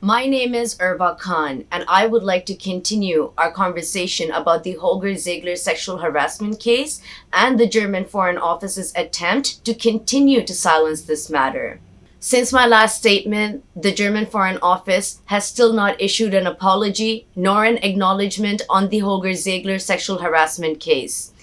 My name is Urva Khan, and I would like to continue our conversation about the Holger Ziegeler sexual harassment case and the German Foreign Office's attempt to continue to silence this matter. Since my last statement, the German Foreign Office has still not issued an apology nor an acknowledgement on the Holger Ziegeler sexual harassment case.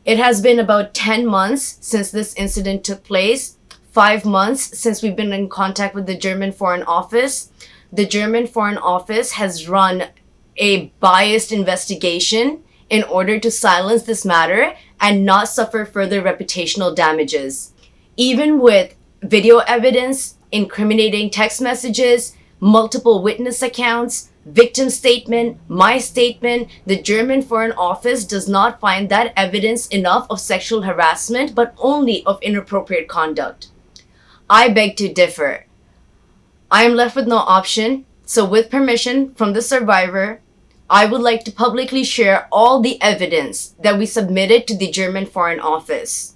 It has been about 10 months since this incident took place, 5 months since we've been in contact with the German Foreign Office. The German Foreign Office has run a biased investigation in order to silence this matter and not suffer further reputational damages. Even with video evidence, incriminating text messages, multiple witness accounts, victim statement, my statement, the German Foreign Office does not find that evidence enough of sexual harassment, but only of inappropriate conduct. I beg to differ. I am left with no option, so with permission from the survivor, I would like to publicly share all the evidence that we submitted to the German Foreign Office.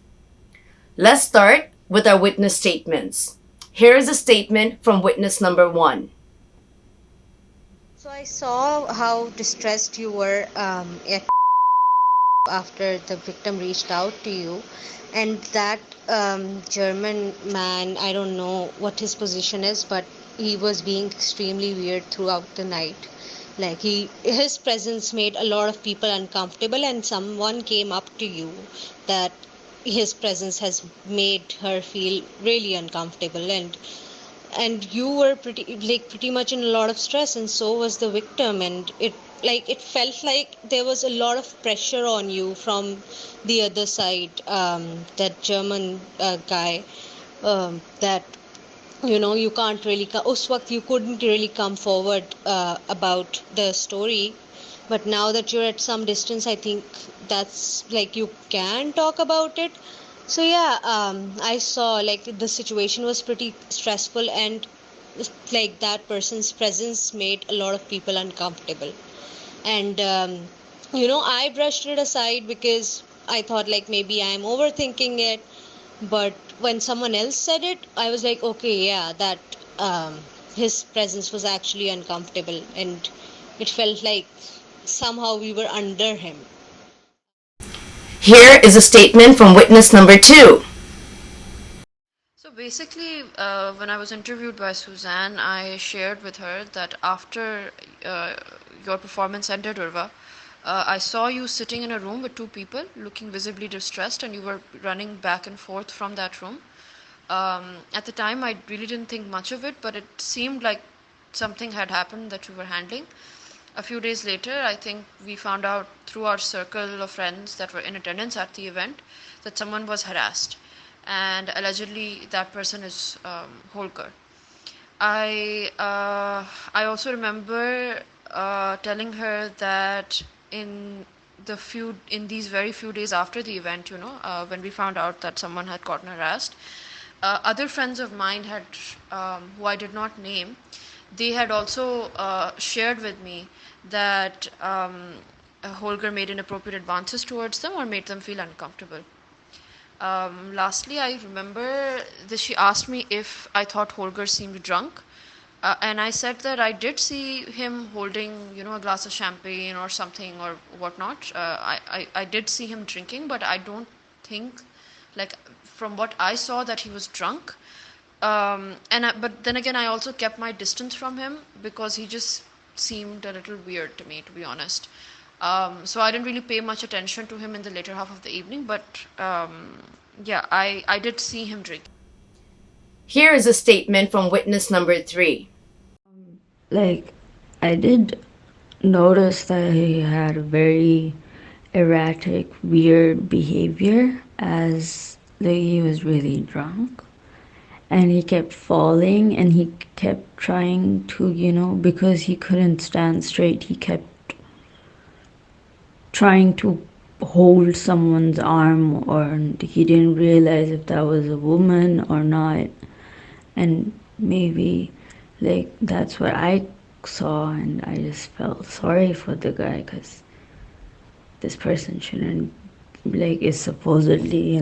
Let's start with our witness statements. Here is a statement from witness number 1. So I saw how distressed you were after the victim reached out to you, and that German man, I don't know what his position is, but he was being extremely weird throughout the night. Like his presence made a lot of people uncomfortable, and someone came up to you that his presence has made her feel really uncomfortable, and you were pretty much in a lot of stress, and so was the victim, and it felt like there was a lot of pressure on you from the other side, that German guy, that you can't really us waqt you couldn't really come forward about the story, but now that you're at some distance, I think that's like you can talk about it. So yeah, I saw like the situation was pretty stressful, and like that person's presence made a lot of people uncomfortable. And I brushed it aside because I thought like maybe I'm overthinking it. But when someone else said it, I was like, okay, yeah, that his presence was actually uncomfortable, and it felt like somehow we were under him. Here is a statement from witness number 2. So basically, when I was interviewed by Suzanne, I shared with her that after your performance ended, Urva, I saw you sitting in a room with two people looking visibly distressed, and you were running back and forth from that room. At the time, I really didn't think much of it, but it seemed like something had happened that you were handling. A few days later, I think we found out through our circle of friends that were in attendance at the event that someone was harassed, and allegedly that person is Holger. I also remember telling her that in these very few days after the event, when we found out that someone had gotten harassed, other friends of mine had, who I did not name, they had also shared with me that Holger made inappropriate advances towards them or made them feel uncomfortable. Lastly, I remember that she asked me if I thought Holger seemed drunk. And I said that I did see him holding, a glass of champagne or something or whatnot. I did see him drinking, but I don't think, like, from what I saw, that he was drunk. But then again, I also kept my distance from him because he just seemed a little weird to me, to be honest. So I didn't really pay much attention to him in the later half of the evening, but yeah, I did see him drink. Here is a statement from witness number 3. Like, I did notice that he had a very erratic, weird behavior as like he was really drunk. And he kept falling, and he kept trying to, because he couldn't stand straight, he kept trying to hold someone's arm, or he didn't realize if that was a woman or not. And maybe like that's what I saw, and I just felt sorry for the guy because this person shouldn't, like, is supposedly,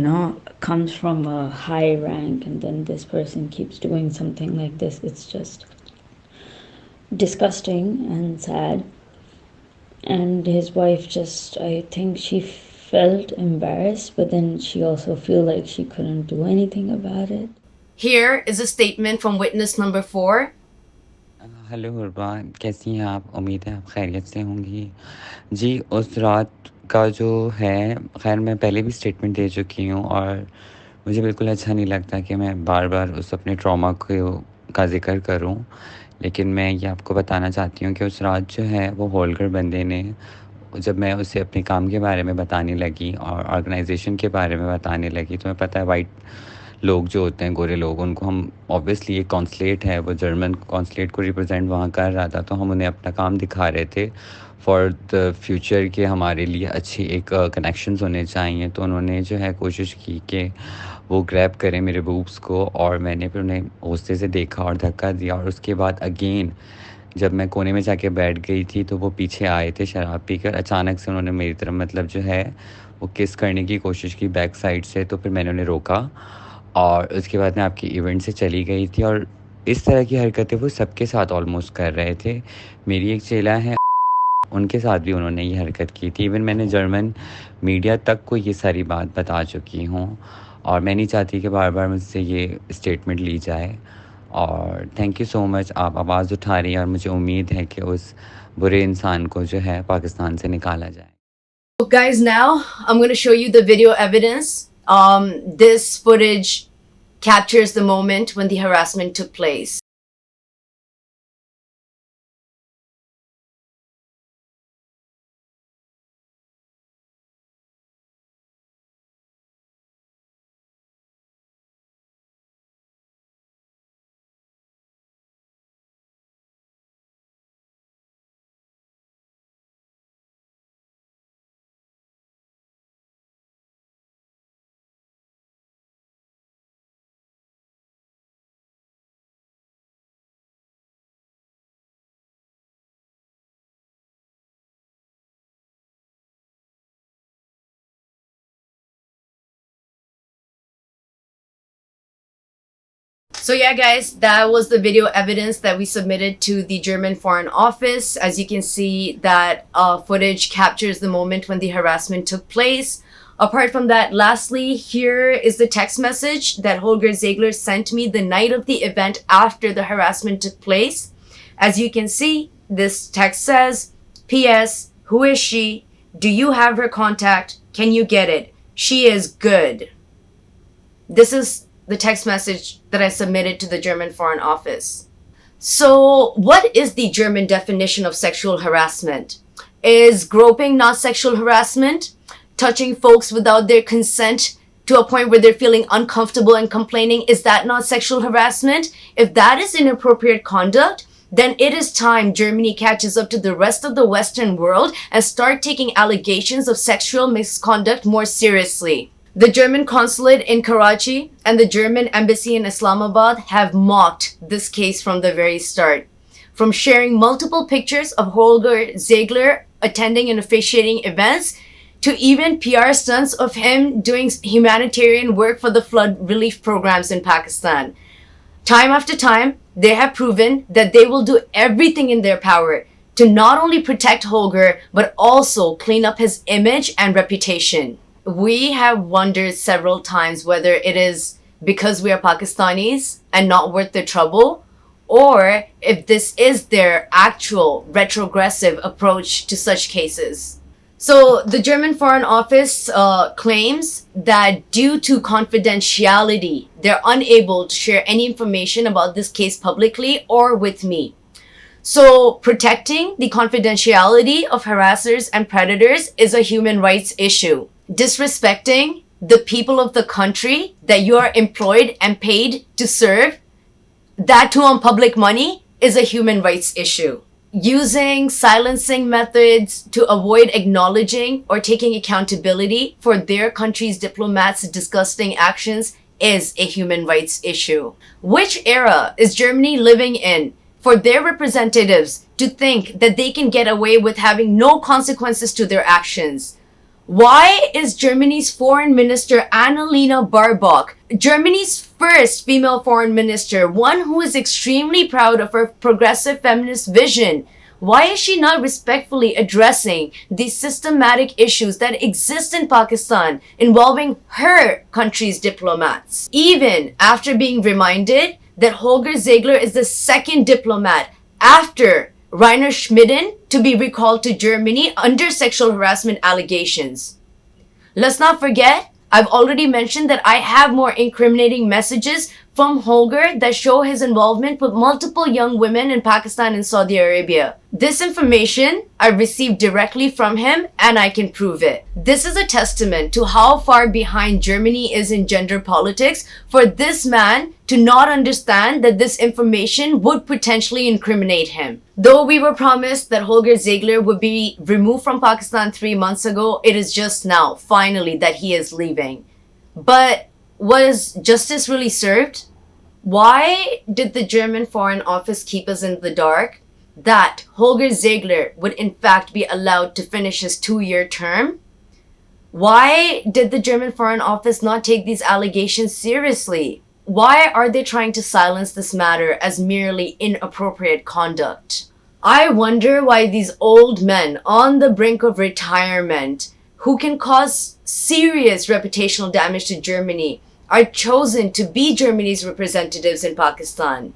comes from a high rank, and then this person keeps doing something like this. It's just disgusting and sad. And his wife just, I think she felt embarrassed, but then she also feel like she couldn't do anything about it. Here is a statement from witness number 4. Hello हुरबा, कैसी हैं आप? उम्मीद है आप खैरियत से होंगी। जी, उस रात का जो है, खैर मैं पहले भी स्टेटमेंट दे चुकी हूँ और मुझे बिल्कुल अच्छा नहीं लगता कि मैं बार-बार उस अपने ट्रॉमा का ज़िक्र करूँ। लेकिन मैं ये आपको बताना चाहती हूँ कि उस रात जो है वो होल्गर बंदे ने, जब मैं उसे अपने काम के बारे में बताने लगी और ऑर्गेनाइजेशन के बारे में बताने लगी, तो मैं पता है वाइट लोग जो होते हैं, गोरे लोग, उनको हम ऑब्वियसली, ये कॉन्सुलेट है, वो जर्मन कॉन्सुलेट को रिप्रेजेंट वहाँ कर रहा था, तो हम उन्हें अपना काम दिखा रहे थे फॉर द फ्यूचर के हमारे लिए अच्छी एक कनेक्शंस होने चाहिए। तो उन्होंने जो है कोशिश की कि वो ग्रैब करें मेरे बूब्स को, और मैंने फिर उन्हें गुस्से से देखा और धक्का दिया। और उसके बाद अगेन जब मैं कोने में जाके बैठ गई थी तो वो पीछे आए थे शराब पीकर। अचानक से उन्होंने मेरी तरफ मतलब जो है वो किस करने की कोशिश की बैक साइड से, तो फिर मैंने उन्हें रोका और उसके बाद मैं आपकी इवेंट से चली गई थी। और इस तरह की हरकतें वो सबके साथ ऑलमोस्ट कर रहे थे। मेरी एक चेला है, उनके साथ भी उन्होंने ये हरकत की थी। इवन मैंने जर्मन मीडिया तक को ये सारी बात बता चुकी हूँ और मैं नहीं चाहती कि बार बार मुझसे ये स्टेटमेंट ली जाए। और थैंक यू सो मच, आप आवाज़ उठा रही हैं और मुझे उम्मीद है कि उस बुरे इंसान को जो है पाकिस्तान से निकाला जाए। So guys, now I'm going to show you the video evidence. This footage captures the moment when the harassment took place. So yeah, guys, that was the video evidence that we submitted to the German Foreign Office. As you can see, that footage captures the moment when the harassment took place. Apart from that, lastly, here is the text message that Holger Ziegeler sent me the night of the event after the harassment took place. As you can see, this text says, P.S. Who is she? Do you have her contact? Can you get it? She is good. This is the text message that I submitted to the German Foreign Office. So, what is the German definition of sexual harassment? Is groping not sexual harassment? Touching folks without their consent to a point where they're feeling uncomfortable and complaining, is that not sexual harassment? If that is inappropriate conduct, then it is time Germany catches up to the rest of the Western world and start taking allegations of sexual misconduct more seriously. The German Consulate in Karachi and the German Embassy in Islamabad have mocked this case from the very start. From sharing multiple pictures of Holger Ziegeler attending and officiating events, to even PR stunts of him doing humanitarian work for the flood relief programs in Pakistan. Time after time, they have proven that they will do everything in their power to not only protect Holger, but also clean up his image and reputation. We have wondered several times whether it is because we are Pakistanis and not worth the trouble, or if this is their actual retrogressive approach to such cases. So the German Foreign Office claims that due to confidentiality, they're unable to share any information about this case publicly or with me. So protecting the confidentiality of harassers and predators is a human rights issue. Disrespecting the people of the country that you are employed and paid to serve, that too on public money, is a human rights issue. Using silencing methods to avoid acknowledging or taking accountability for their country's diplomats' disgusting actions is a human rights issue. Which era is Germany living in for their representatives to think that they can get away with having no consequences to their actions? Why is Germany's Foreign Minister Annalena Baerbock, Germany's first female foreign minister, one who is extremely proud of her progressive feminist vision, why is she not respectfully addressing these systematic issues that exist in Pakistan involving her country's diplomats? Even after being reminded that Holger Ziegeler is the second diplomat after Rainer Schmidden to be recalled to Germany under sexual harassment allegations. Let's not forget, I've already mentioned that I have more incriminating messages from Holger that show his involvement with multiple young women in Pakistan and Saudi Arabia. This information I received directly from him and I can prove it. This is a testament to how far behind Germany is in gender politics for this man to not understand that this information would potentially incriminate him. Though we were promised that Holger Ziegeler would be removed from Pakistan 3 months ago, it is just now, finally, that he is leaving. But was justice really served? Why did the German Foreign Office keep us in the dark that Holger Ziegeler would in fact be allowed to finish his 2-year term? Why did the German Foreign Office not take these allegations seriously? Why are they trying to silence this matter as merely inappropriate conduct? I wonder why these old men on the brink of retirement, who can cause serious reputational damage to Germany, are chosen to be Germany's representatives in Pakistan.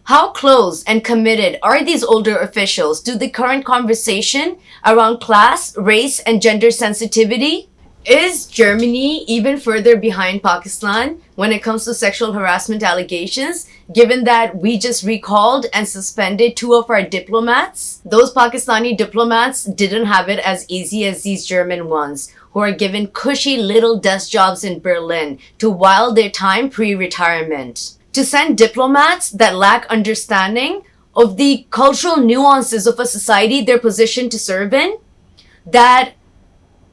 How close and committed are these older officials to the current conversation around class, race, and gender sensitivity? Is Germany even further behind Pakistan when it comes to sexual harassment allegations, given that we just recalled and suspended 2 of our diplomats? Those Pakistani diplomats didn't have it as easy as these German ones, who are given cushy little desk jobs in Berlin to while their time pre-retirement. To send diplomats that lack understanding of the cultural nuances of a society they're positioned to serve in, that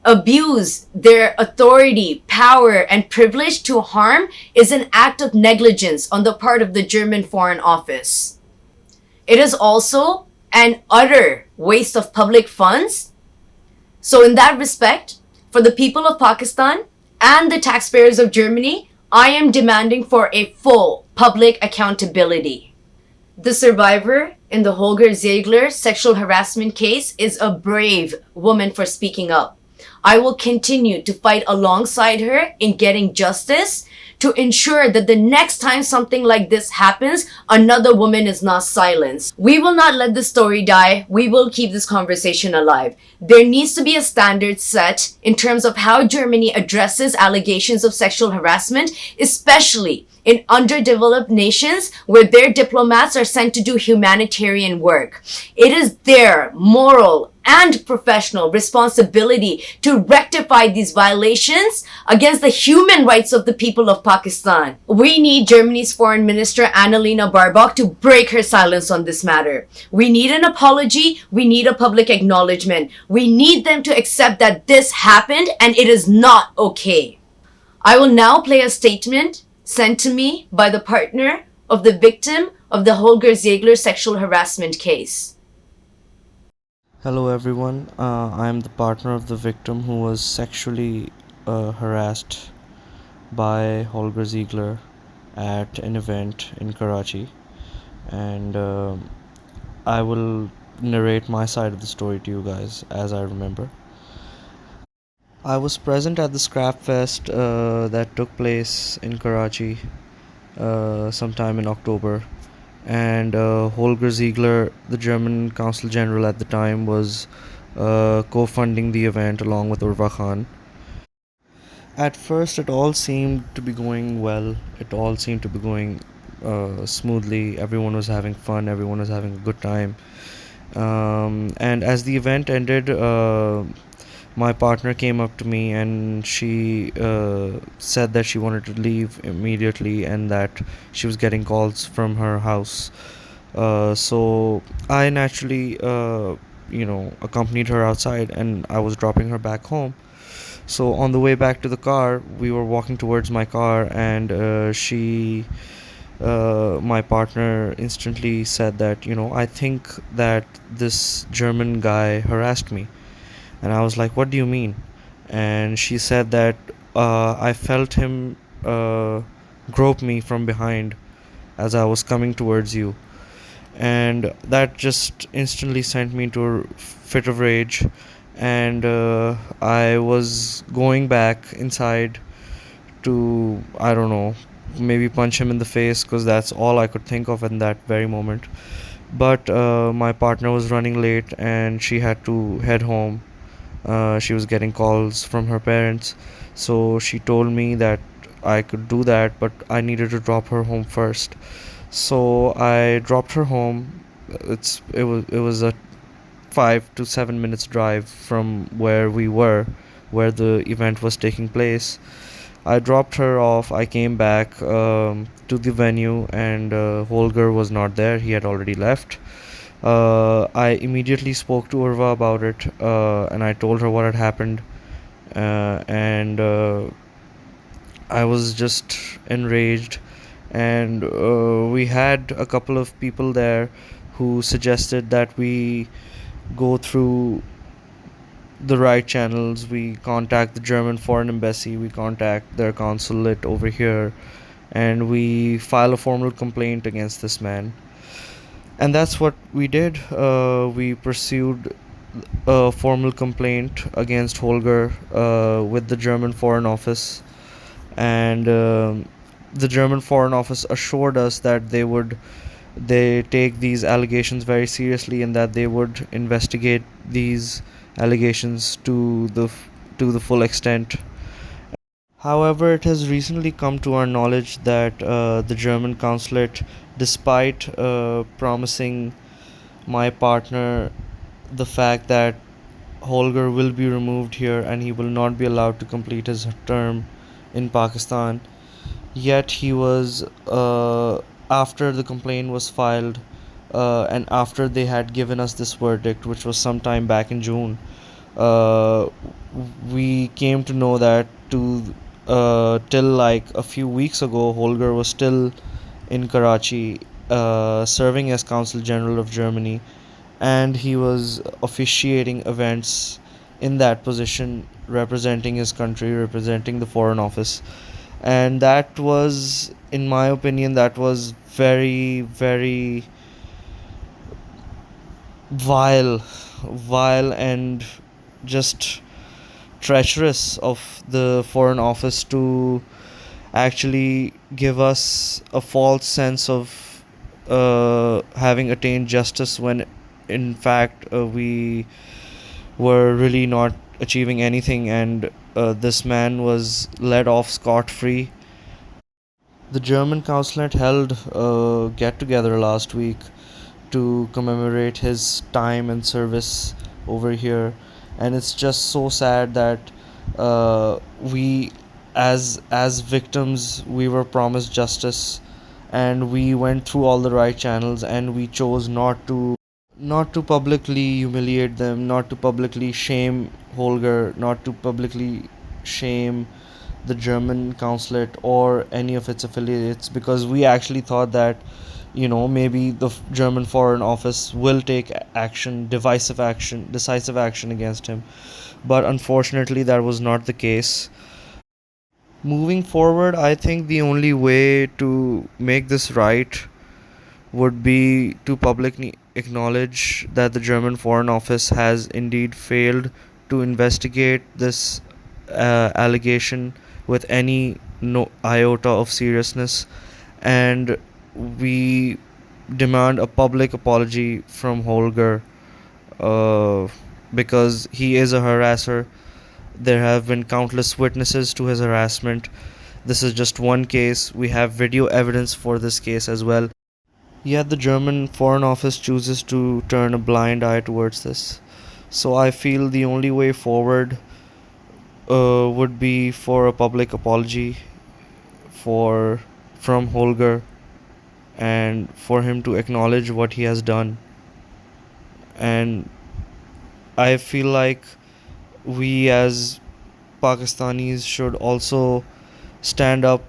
abuse their authority, power, and privilege to harm, is an act of negligence on the part of the German Foreign Office. It is also an utter waste of public funds. So in that respect, for the people of Pakistan and the taxpayers of Germany, I am demanding for a full public accountability. The survivor in the Holger Ziegeler sexual harassment case is a brave woman for speaking up. I will continue to fight alongside her in getting justice to ensure that the next time something like this happens, another woman is not silenced. We will not let this story die. We will keep this conversation alive. There needs to be a standard set in terms of how Germany addresses allegations of sexual harassment, especially in underdeveloped nations where their diplomats are sent to do humanitarian work. It is their moral and professional responsibility to rectify these violations against the human rights of the people of Pakistan. We need Germany's Foreign Minister Annalena Baerbock to break her silence on this matter. We need an apology. We need a public acknowledgement. We need them to accept that this happened and it is not okay. I will now play a statement sent to me by the partner of the victim of the Holger Ziegeler sexual harassment case. Hello everyone, I am the partner of the victim who was sexually harassed by Holger Ziegeler at an event in Karachi, and I will narrate my side of the story to you guys as I remember. I was present at the Scrap Fest that took place in Karachi sometime in October, and Holger Ziegeler, the German Consul General at the time, was co-funding the event along with Urva Khan. At first, it all seemed to be going well. It all seemed to be going smoothly. Everyone was having fun. Everyone was having a good time. And as the event ended, my partner came up to me and she said that she wanted to leave immediately and that she was getting calls from her house. So I naturally, accompanied her outside and I was dropping her back home. So on the way back to the car, we were walking towards my car and my partner instantly said that, I think that this German guy harassed me. And I was like, what do you mean? and she said that I felt him grope me from behind as I was coming towards you, and that just instantly sent me into a fit of rage. And I was going back inside to, I don't know, maybe punch him in the face, because that's all I could think of in that very moment. But my partner was running late and she had to head home. She was getting calls from her parents, so she told me that I could do that, but I needed to drop her home first. So I dropped her home. It was a 5 to 7 minutes drive from where we were, where the event was taking place. I dropped her off. I came back to the venue, and Holger was not there. He had already left. I immediately spoke to Urva about it, and I told her what had happened. And I was just enraged. And we had a couple of people there who suggested that we go through the right channels. We contact the German Foreign Embassy, we contact their consulate over here, and we file a formal complaint against this man. And that's what we did. We pursued a formal complaint against Holger with the German Foreign Office, and the German Foreign Office assured us that they take these allegations very seriously, and that they would investigate these allegations to the full extent. However, it has recently come to our knowledge that the German consulate, despite promising my partner the fact that Holger will be removed here and he will not be allowed to complete his term in Pakistan, yet he was, after the complaint was filed, and after they had given us this verdict, which was sometime back in June, uh, we came to know that till like a few weeks ago, Holger was still in Karachi, serving as Consul General of Germany, and he was officiating events in that position, representing his country, representing the Foreign Office. And that was, in my opinion, that was very, very vile and just treacherous of the Foreign Office to actually give us a false sense of having attained justice, when in fact we were really not achieving anything, and this man was let off scot free. The German consulate held a get together last week to commemorate his time and service over here, and it's just so sad that we, as victims, we were promised justice, and we went through all the right channels, and we chose not to publicly humiliate them, not to publicly shame Holger, not to publicly shame the German consulate or any of its affiliates, because we actually thought that, maybe the German Foreign Office will take action, decisive action against him. But unfortunately, that was not the case. Moving forward, I think the only way to make this right would be to publicly acknowledge that the German Foreign Office has indeed failed to investigate this allegation with any no iota of seriousness, and we demand a public apology from Holger, uh, because he is a harasser. There have been countless witnesses to his harassment. This is just one case. We have video evidence for this case as well. Yet the German Foreign Office chooses to turn a blind eye towards this. So I feel the only way forward would be for a public apology for from Holger, and for him to acknowledge what he has done. And I feel like we as Pakistanis should also stand up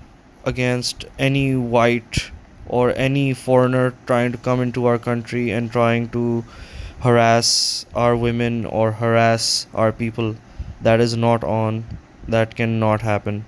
against any white or any foreigner trying to come into our country and trying to harass our women or harass our people. That is not on. That cannot happen.